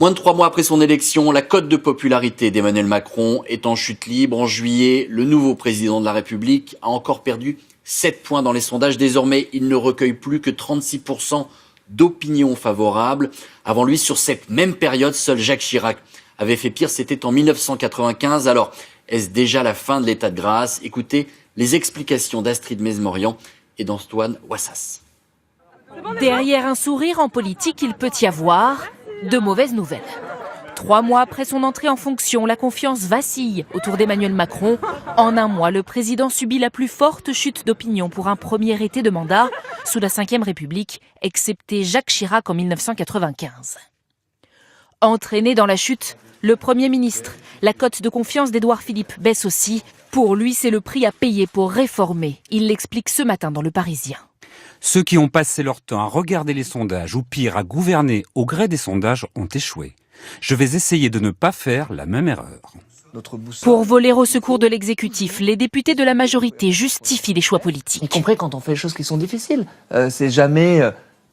Moins de 3 mois après son élection, la cote de popularité d'Emmanuel Macron est en chute libre. En juillet, le nouveau président de la République a encore perdu 7 points dans les sondages. Désormais, il ne recueille plus que 36% d'opinion favorable. Avant lui, sur cette même période, seul Jacques Chirac avait fait pire. C'était en 1995. Alors, est-ce déjà la fin de l'état de grâce? Écoutez les explications d'Astrid Mesmorian et d'Antoine Wassas. Derrière un sourire en politique, il peut y avoir de mauvaises nouvelles. 3 mois après son entrée en fonction, la confiance vacille autour d'Emmanuel Macron. En un mois, le président subit la plus forte chute d'opinion pour un premier été de mandat sous la Ve République, excepté Jacques Chirac en 1995. Entraîné dans la chute, le Premier ministre. La cote de confiance d'Édouard Philippe baisse aussi. Pour lui, c'est le prix à payer pour réformer. Il l'explique ce matin dans Le Parisien. Ceux qui ont passé leur temps à regarder les sondages ou pire à gouverner au gré des sondages ont échoué. Je vais essayer de ne pas faire la même erreur. Pour voler au secours de l'exécutif, les députés de la majorité justifient les choix politiques. Y compris quand on fait des choses qui sont difficiles. C'est jamais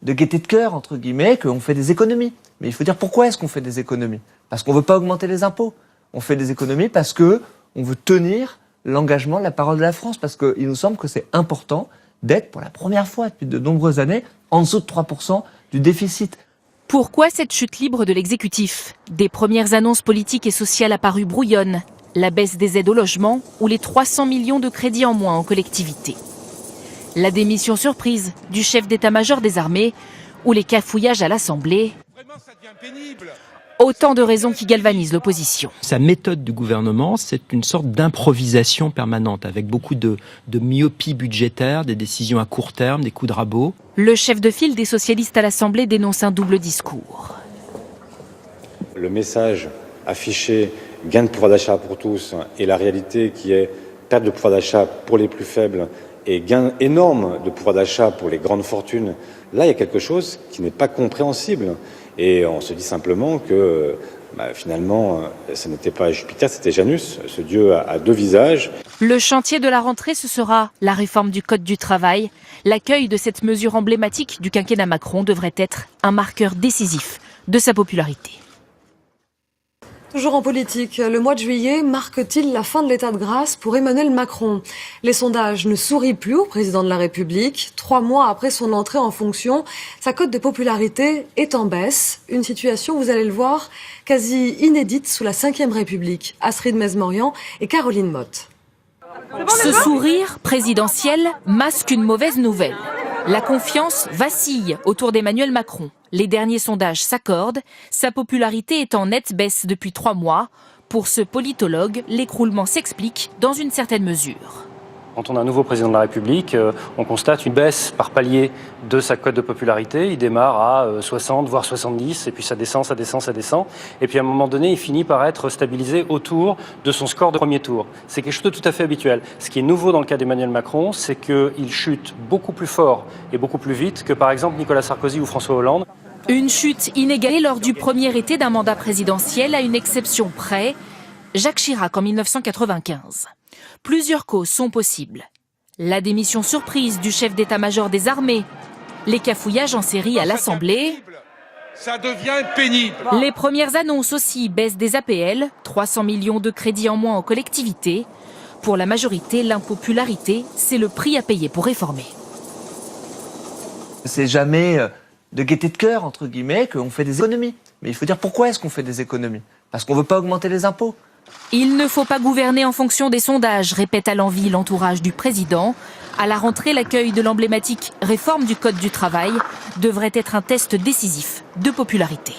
de gaieté de cœur, entre guillemets, qu'on fait des économies. Mais il faut dire pourquoi est-ce qu'on fait des économies? Parce qu'on ne veut pas augmenter les impôts. On fait des économies parce qu'on veut tenir l'engagement de la parole de la France. Parce qu'il nous semble que c'est important d'être, pour la première fois depuis de nombreuses années, en dessous de 3% du déficit. Pourquoi cette chute libre de l'exécutif? Des premières annonces politiques et sociales apparues brouillonnes, la baisse des aides au logement ou les 300 millions de crédits en moins en collectivité. La démission surprise du chef d'état-major des armées ou les cafouillages à l'Assemblée. Autant de raisons qui galvanisent l'opposition. Sa méthode du gouvernement, c'est une sorte d'improvisation permanente, avec beaucoup de myopie budgétaire, des décisions à court terme, des coups de rabot. Le chef de file des socialistes à l'Assemblée dénonce un double discours. Le message affiché, gain de pouvoir d'achat pour tous, et la réalité qui est perte de pouvoir d'achat pour les plus faibles et gain énorme de pouvoir d'achat pour les grandes fortunes, là il y a quelque chose qui n'est pas compréhensible. Et on se dit simplement que finalement, ce n'était pas Jupiter, c'était Janus, ce dieu à deux visages. Le chantier de la rentrée, ce sera la réforme du Code du travail. L'accueil de cette mesure emblématique du quinquennat Macron devrait être un marqueur décisif de sa popularité. Toujours en politique, le mois de juillet marque-t-il la fin de l'état de grâce pour Emmanuel Macron? Les sondages ne sourient plus au président de la République. 3 mois après son entrée en fonction, sa cote de popularité est en baisse. Une situation, vous allez le voir, quasi inédite sous la Ve République. Astrid Mesmorian et Caroline Motte. Ce sourire présidentiel masque une mauvaise nouvelle. La confiance vacille autour d'Emmanuel Macron. Les derniers sondages s'accordent. Sa popularité est en nette baisse depuis 3 mois. Pour ce politologue, l'écroulement s'explique dans une certaine mesure. Quand on a un nouveau président de la République, on constate une baisse par palier de sa cote de popularité. Il démarre à 60, voire 70, et puis ça descend, ça descend, ça descend. Et puis à un moment donné, il finit par être stabilisé autour de son score de premier tour. C'est quelque chose de tout à fait habituel. Ce qui est nouveau dans le cas d'Emmanuel Macron, c'est qu'il chute beaucoup plus fort et beaucoup plus vite que par exemple Nicolas Sarkozy ou François Hollande. Une chute inégalée lors du premier été d'un mandat présidentiel, à une exception près, Jacques Chirac en 1995. Plusieurs causes sont possibles. La démission surprise du chef d'état-major des armées, les cafouillages en série à l'Assemblée. Ça devient pénible. Les premières annonces aussi, baisse des APL, 300 millions de crédits en moins en collectivité. Pour la majorité, l'impopularité, c'est le prix à payer pour réformer. C'est jamais de gaieté de cœur, entre guillemets, qu'on fait des économies. Mais il faut dire pourquoi est-ce qu'on fait des économies? Parce qu'on ne veut pas augmenter les impôts. Il ne faut pas gouverner en fonction des sondages, répète à l'envi l'entourage du président. À la rentrée, l'accueil de l'emblématique réforme du Code du travail devrait être un test décisif de popularité.